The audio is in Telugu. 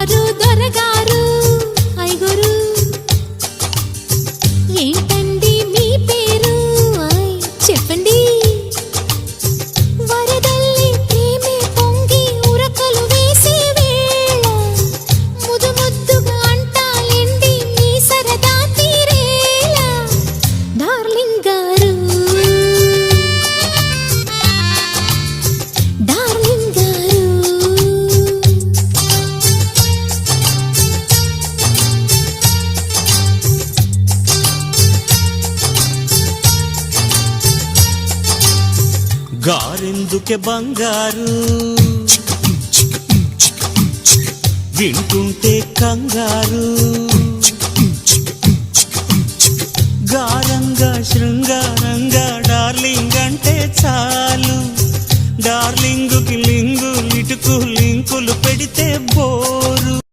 దొరగారు దొరగారు ఐగురు ఏంటండి మీ పేరు చెప్పండి వరదల్లి ప్రేమే పొంగి ఉరకలు వేసే వేళ ముదు ముద్దుగా అంటాలేండి మీ సరదా తీరేలా డార్లింగ్ గారు డార్లింగ్ గారు గారెందుకే బంగారు వింటుంటే కంగారు గారంగా శృంగారంగా డార్లింగ్ అంటే చాలు డార్లింగుకి లింగు లిటుకు లింకులు పెడితే బో